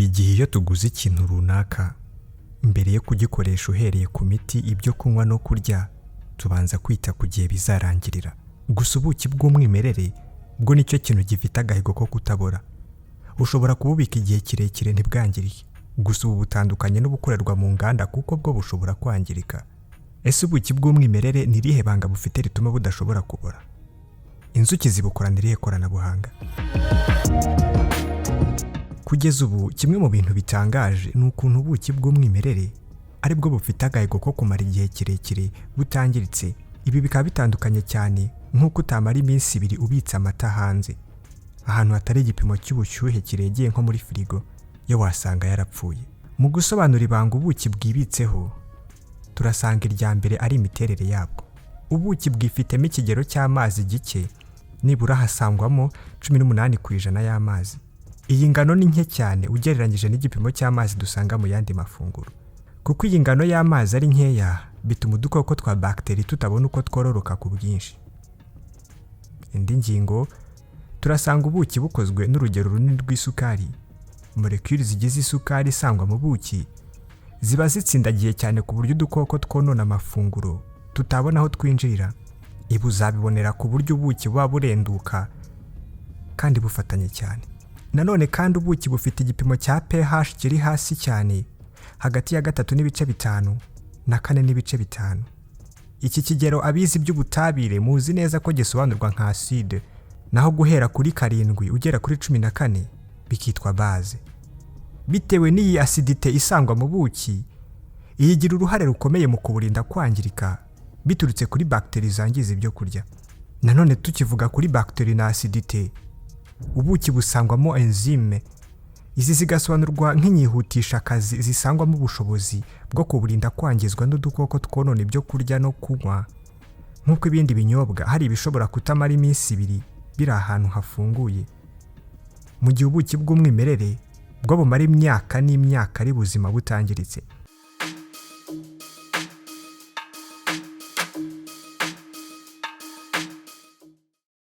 Buri gihe iyo tuguze ikintu runaka, mbere yo kugikoresha uhereye ku miti, ibyo kunywa no kurya, tubanza kwita ku gihe bizarangirira. Gusa ubuki bw'umwimerere bwo nicyo kintu gifite agahigo ko kutabora. Ushobora kububika igihe kirekire ntibwangirike. Gusa ubu butandukanye n'ubukorerwa mu nganda kuko bwo bushobora kwangirika. Ese ubuki bw'umwimerere ni irihe banga bufite rituma budashobora kubora? Inzuki zibukorana irihe koranabuhanga? Kugeza ubu, kimwe mu bintu bitangaje ni ukuntu ubuki bw'umwimerere ari bwo bufite agahigo ko kumara igihe kirekire butangiritse. Ibi bikaba bitandukanye cyane nk'uko utamara iminsi 2 ubitse amata hanze, ahantu hatari igipimo cy'ubushyuhe kiregeye nko muri firigo, yo wasanga yarapfuye. Mu gusobanura ibanga ubuki bwibitseho, turasanga irya mbere ari imiterere yabwo. Ubuki bwifitemo ikigero cy'amazi gike, nibura hasangwamo 18% y'amazi. Iyi ngano ni nke cyane ugereranyije n'igipimo cy'amazi dusanga mu yandi mafunguro. Kuko iyi ngano y'amazi ari nkeya, bituma udukoko twa bakteri tutabona uko twororoka ku bwinshi. Indi ngingo, turasanga ubuki bukozwe n'urugero runini rw'isukari. Molekule zigize isukari isangwa mu buki ziba zitsindagiye cyane ku buryo udukoko twonona amafunguro tutabona aho twinjirira. Ibi uzabibonera ku buryo ubuki buba burenduka kandi bufatanye cyane. Nanone kandi ubuki bufite igipimo cya pH kiri hasi cyane, hagati ya 3.5 na 4.5. Iki kigero abizi by'ubutabire muzi neza ko gisobanurwa nka acide, naho guhera kuri 7 ugera kuri 14 bikitwa base. Bitewe n'iyi acidite isangwa mu buki, iyigira uruhare rukomeye mu kuburinda kwangirika biturutse kuri bakteri zangiza ibyo kurya. Nanone tukivuga kuri bakteri na acidite, ubuki busangwamo enzyme. Izi zigasobanurwa nk'inyihutisha akazi zisangwamo ubushobozi bwo kuburinda kwangizwa n'udukoko twonona ibyo kurya no kunywa. Nk'uko ibindi binyobwa hari ibishobora kutamara iminsi 2 biri ahantu hafunguye, mu gihe ubuki bw'umwimerere bwo bumara imyaka n'imyaka ari buzima butangiritse.